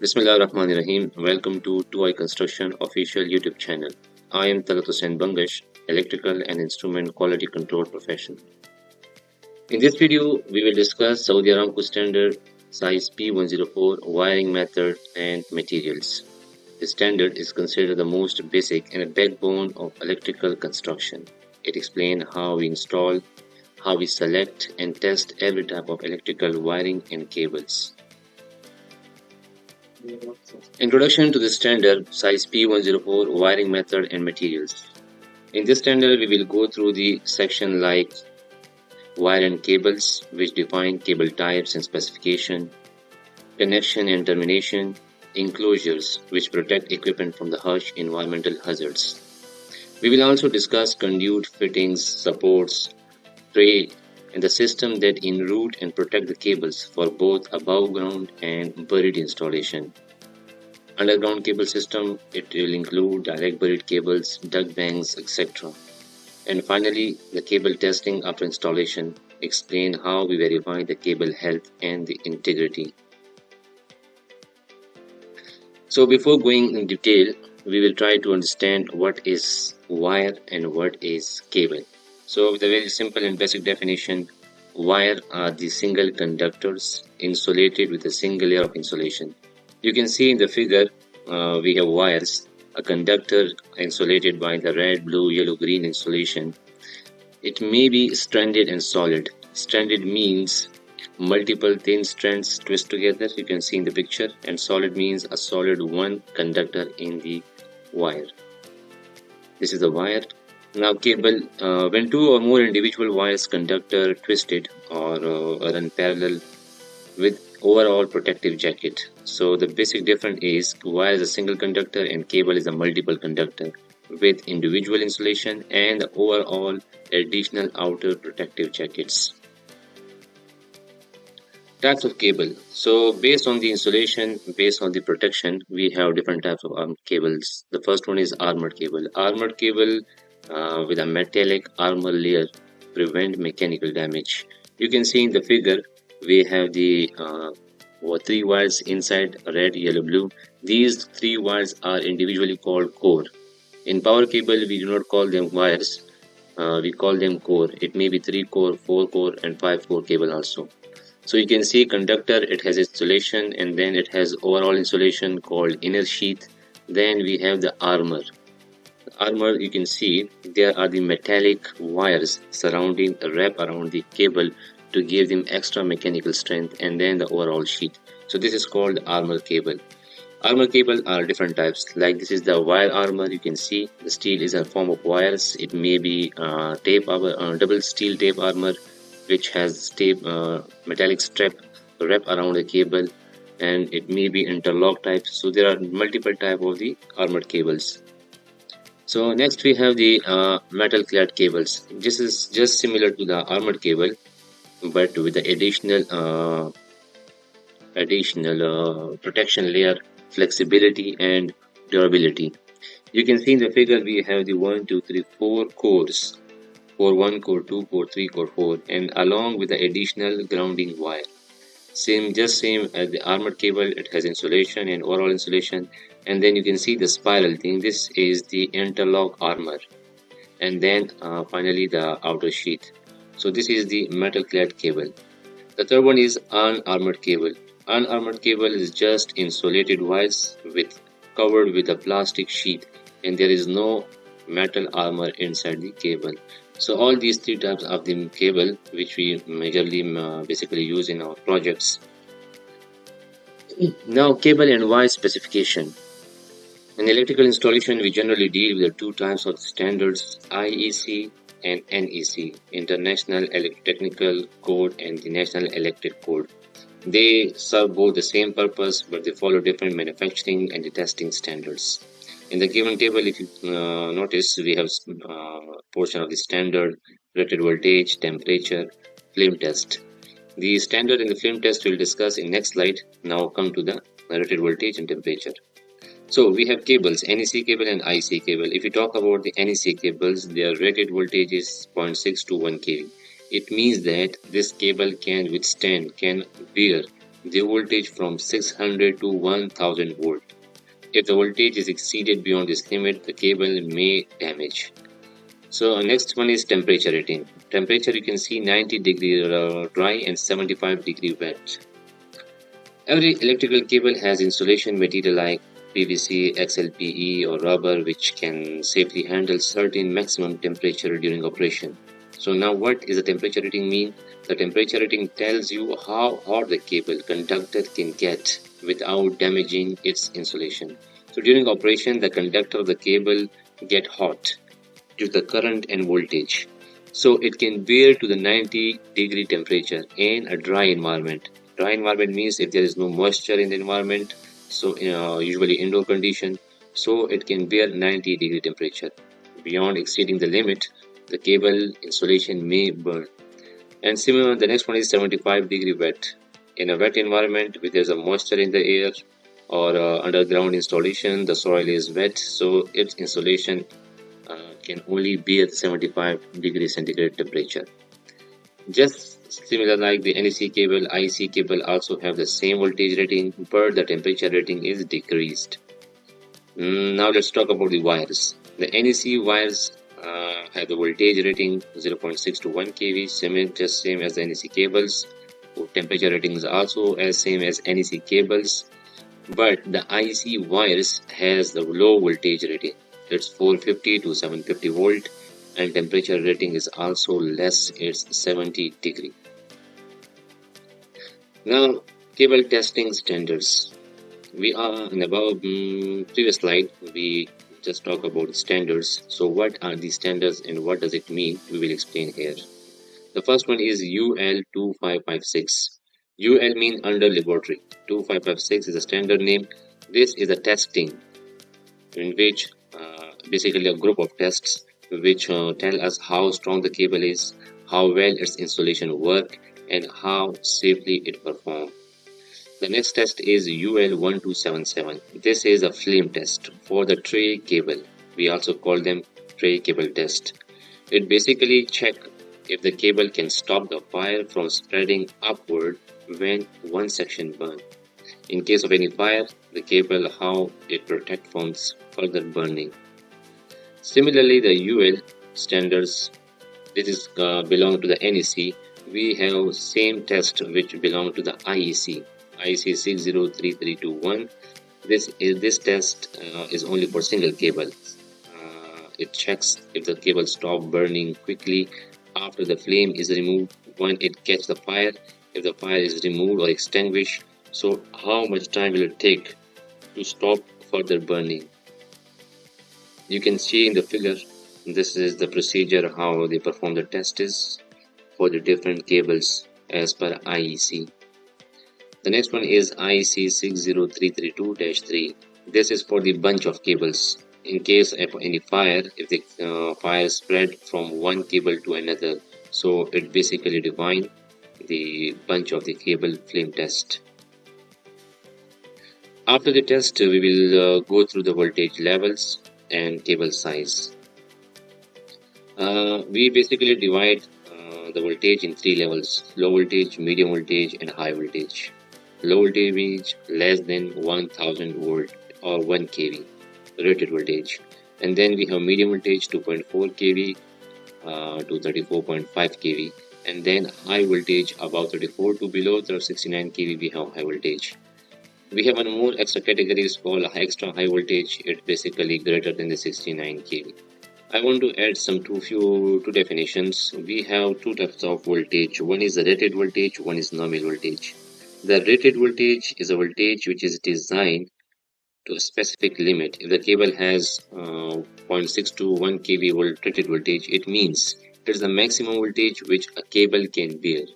Bismillahirrahmanirrahim. Welcome to 2i Construction official YouTube channel. I am Talat Hussain Bangash, Electrical and Instrument Quality Control Professional. In this video, we will discuss Saudi Aramco Standard SAES-P-104 wiring method and materials. The standard is considered the most basic and a backbone of electrical construction. It explains how we install, how we select and test every type of electrical wiring and cables. Introduction to the standard SAES-P-104 wiring method and materials. In this standard, we will go through the section like wire and cables, which define cable types and specification, connection and termination, enclosures, which protect equipment from the harsh environmental hazards. We will also discuss conduit fittings, supports, tray, and the system that enroute and protect the cables for both above ground and buried installation. Underground cable system, it will include direct buried cables, duct banks, etc. And finally, the cable testing after installation, explain how we verify the cable health and the integrity. So before going in detail, we will try to understand what is wire and what is cable. So with a very simple and basic definition, wire are the single conductors insulated with a single layer of insulation. You can see in the figure, we have wires, a conductor insulated by the red, blue, yellow, green insulation. It may be stranded and solid. Stranded means multiple thin strands twist together, you can see in the picture, and solid means a solid one conductor in the wire. This is the wire. Now cable, when two or more individual wires conductor twisted or run parallel with overall protective jacket. So the basic difference is wire is a single conductor and cable is a multiple conductor with individual insulation and the overall additional outer protective jackets. Types of cable. So based on the insulation, based on the protection, we have different types of cables. The first one is armored cable. Armored cable with a metallic armor layer prevent mechanical damage. You can see in the figure we have the three wires inside, red, yellow, blue. These three wires are individually called core. In power cable, we do not call them wires. We call them core. It may be 3 core, 4 core and 5 core cable also. So you can see conductor, it has insulation and then it has overall insulation called inner sheath. Then we have the armor. Armor, you can see there are the metallic wires surrounding, wrap around the cable to give them extra mechanical strength, and then the overall sheet. So this is called armor cable. Armor cable are different types. Like this is the wire armor. You can see the steel is a form of wires. It may be double steel tape armor, which has tape metallic strap wrap around the cable, and it may be interlock type. So there are multiple type of the armored cables. So next we have the metal clad cables. This is just similar to the armored cable, but with the additional protection layer, flexibility and durability. You can see in the figure we have the 1, 2, 3, 4 cores. Core 1, core 2, core 3, core 4, and along with the additional grounding wire. Just same as the armored cable, it has insulation and overall insulation. And then you can see the spiral thing. This is the interlock armor. And then finally the outer sheath. So this is the metal clad cable. The third one is unarmored cable. Unarmored cable is just insulated wires covered with a plastic sheath, and there is no metal armor inside the cable. So all these three types of the cable, which we majorly basically use in our projects. Now cable and wire specification. In electrical installation, we generally deal with the two types of standards, IEC and NEC, International Electrotechnical Code and the National Electric Code. They serve both the same purpose, but they follow different manufacturing and the testing standards. In the given table, if you notice, we have portion of the standard, rated voltage, temperature, flame test. The standard and the flame test we'll discuss in next slide. Now come to the rated voltage and temperature. So we have cables, NEC cable and IC cable. If you talk about the NEC cables, their rated voltage is 0.6 to 1 kV. It means that this cable can bear the voltage from 600 to 1000 volt. If the voltage is exceeded beyond this limit, the cable may damage. So next one is temperature rating. Temperature, you can see 90-degree dry and 75-degree wet. Every electrical cable has insulation material like PVC, XLPE or rubber, which can safely handle certain maximum temperature during operation. So now what is the temperature rating mean? The temperature rating tells you how hot the cable conductor can get without damaging its insulation. So during operation, the conductor of the cable get hot due to the current and voltage. So it can bear to the 90-degree temperature in a dry environment. Dry environment means if there is no moisture in the environment, so usually indoor condition, so it can bear 90-degree temperature. Beyond exceeding the limit, the cable insulation may burn. And similar, the next one is 75-degree wet. In a wet environment, where there is a moisture in the air or underground installation, the soil is wet, so its insulation can only bear 75 degrees centigrade temperature. Just similar like the NEC cable, IC cable also have the same voltage rating, but the temperature rating is decreased. Now let's talk about the wires. The NEC wires have the voltage rating 0.6 to 1 kV, just same as the NEC cables. Temperature rating is also as same as NEC cables, but the IC wires has the low voltage rating. It's 450 to 750 volt, and temperature rating is also less, it's 70 degree. Now, cable testing standards. We are in above previous slide, we just talk about standards. So what are these standards and what does it mean? We will explain here. The first one is UL 2556. UL means under laboratory. 2556 is a standard name. This is a testing in which basically a group of tests which tell us how strong the cable is, how well its insulation work, and how safely it performs. The next test is UL 1277. This is a flame test for the tray cable. We also call them tray cable test. It basically checks if the cable can stop the fire from spreading upward when one section burns. In case of any fire, the cable, how it protects from further burning. Similarly, the UL standards, this is belong to the NEC. We have same test which belong to the IEC, IEC 603321. This test is only for single cable. It checks if the cable stop burning quickly after the flame is removed when it catches the fire, if the fire is removed or extinguished. So how much time will it take to stop further burning? You can see in the figure, this is the procedure how they perform the tests for the different cables as per IEC. The next one is IEC 60332-3. This is for the bunch of cables. In case of any fire, if the fire spread from one cable to another, so it basically defines the bunch of the cable flame test. After the test, we will go through the voltage levels and cable size. We basically divide the voltage in three levels: low voltage, medium voltage, and high voltage. Low voltage means less than 1000 volt or 1 kV rated voltage, and then we have medium voltage 2.4 kV to 34.5 kV, and then high voltage above 34 to below 69 kV. We have high voltage. We have one more extra categories called extra high voltage. It's basically greater than the 69 kV. I want to add some two definitions. We have two types of voltage. One is the rated voltage, one is nominal voltage. The rated voltage is a voltage which is designed to a specific limit. If the cable has 0.6 to 1 kV volt rated voltage, it means it is the maximum voltage which a cable can bear.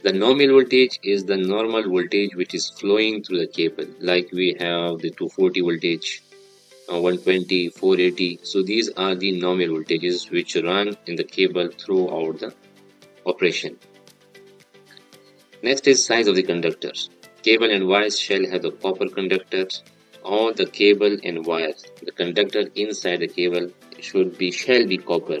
The nominal voltage is the normal voltage which is flowing through the cable, like we have the 240 voltage, 120, 480. So these are the nominal voltages which run in the cable throughout the operation. Next is size of the conductors. Cable and wires shall have the copper conductors. All the cable and wires, the conductor inside the cable shall be copper.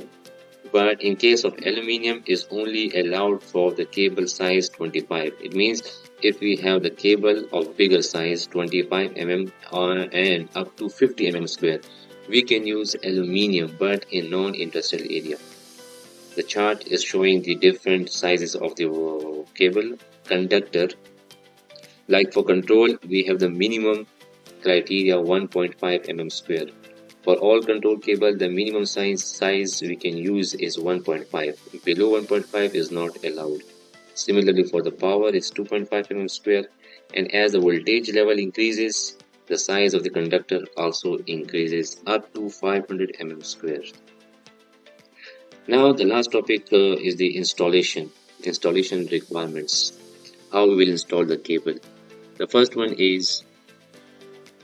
But in case of aluminium is only allowed for the cable size 25. It means If we have the cable of bigger size 25 mm and up to 50 mm square, we can use aluminium but in non-industrial area. The chart is showing the different sizes of the cable conductor. Like for control, we have the minimum criteria 1.5 mm square. For all control cable, the minimum size we can use is 1.5. Below 1.5 is not allowed. Similarly, for the power, it's 2.5 mm square. And as the voltage level increases, the size of the conductor also increases up to 500 mm square. Now, the last topic is the installation requirements. How we will install the cable. The first one is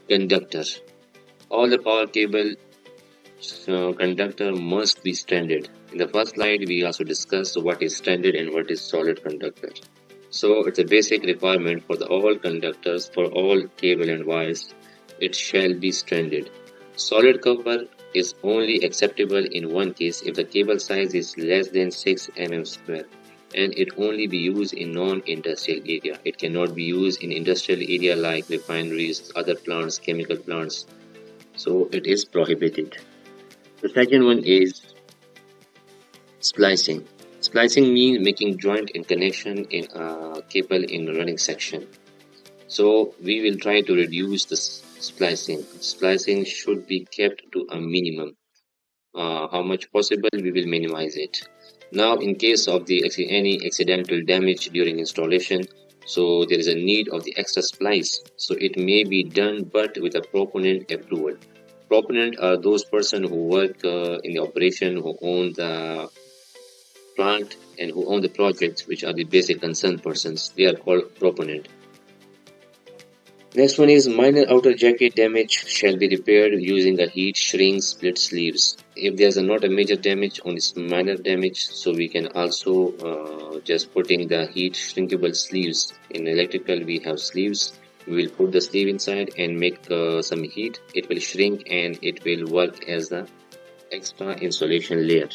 conductor. All the power cable conductor must be standard. In the first slide, we also discussed what is standard and what is solid conductor. So it's a basic requirement for all conductors, for all cable and wires. It shall be standard. Solid copper is only acceptable in one case if the cable size is less than 6 mm square, and it only be used in non-industrial area. It cannot be used in industrial area like refineries, other plants, chemical plants. So it is prohibited. The second one is splicing. Splicing means making joint and connection in a cable in running section. So we will try to reduce the splicing. Splicing should be kept to a minimum. How much possible we will minimize it. Now in case of any accidental damage during installation, so there is a need of the extra splice. So it may be done but with a proponent approval. Proponent are those persons who work in the operation, who own the plant and who own the project, which are the basic concerned persons. They are called proponent. Next one is minor outer jacket damage shall be repaired using a heat shrink split sleeves. If there's not a major damage, only minor damage, so we can also just putting the heat shrinkable sleeves. In electrical we have sleeves. We will put the sleeve inside and make some heat. It will shrink and it will work as the extra insulation layer.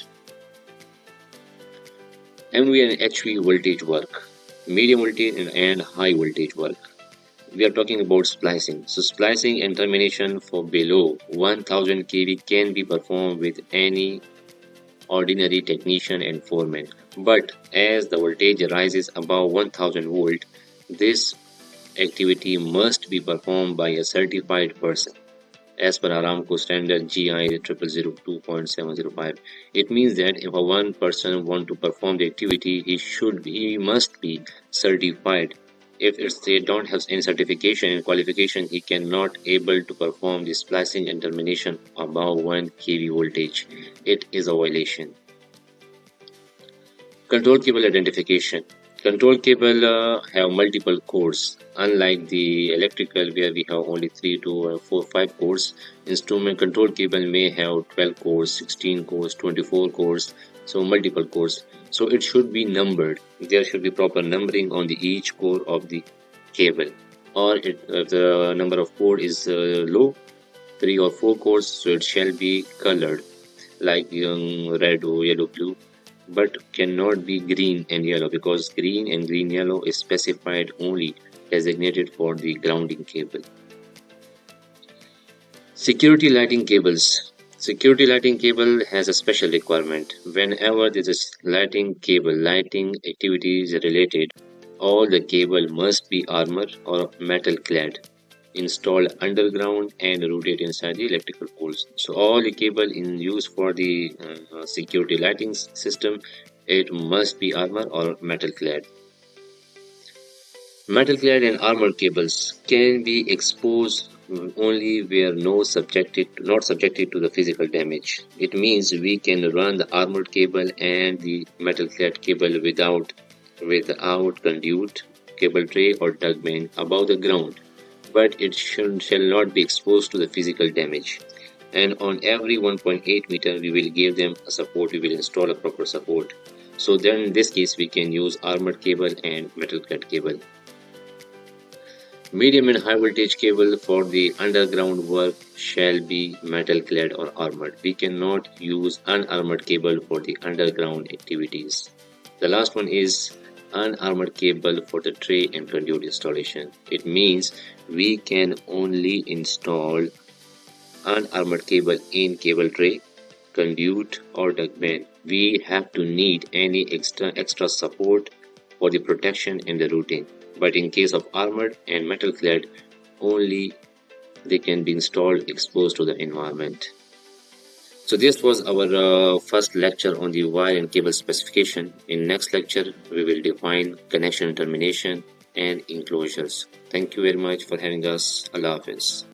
MV and HV voltage work, medium voltage and high voltage work. We are talking about splicing. So splicing and termination for below 1000 kV can be performed with any ordinary technician and foreman. But as the voltage rises above 1000 volt, this activity must be performed by a certified person as per Aramco standard GI 0002.705. It means that if a one person want to perform the activity, he must be certified. If they don't have any certification and qualification, he cannot able to perform the splicing and termination above 1 kV voltage. It is a violation. Control cable identification. Control cable have multiple cores. Unlike the electrical where we have only 3 to 4, 5 cores, instrument control cable may have 12 cores, 16 cores, 24 cores, so multiple cores. So it should be numbered. There should be proper numbering on the each core of the cable. Or if the number of core is low, 3 or 4 cores, so it shall be colored like red or yellow, blue, but cannot be green and yellow because green and green yellow is specified only designated for the grounding cable. Security lighting cables. Security lighting cable has a special requirement. Whenever there is a lighting cable, lighting activities related, all the cable must be armor or metal clad, installed underground and rooted inside the electrical poles. So all the cable in use for the security lighting system, it must be armor or metal clad. Metal clad and armor cables can be exposed only where not subjected to the physical damage. It means we can run the armored cable and the metal clad cable without conduit, cable tray or dug main above the ground, but it shall not be exposed to the physical damage. And on every 1.8 meter we will give them a support. We will install a proper support. So then in this case we can use armored cable and metal clad cable. Medium and high voltage cable for the underground work shall be metal clad or armored. We cannot use unarmored cable for the underground activities. The last one is unarmored cable for the tray and conduit installation. It means we can only install unarmored cable in cable tray, conduit or ductband. We have to need any extra support for the protection and the routing. But in case of armored and metal clad, only they can be installed exposed to the environment. So this was our first lecture on the wire and cable specification. In next lecture, we will define connection termination and enclosures. Thank you very much for having us. Allah Hafiz.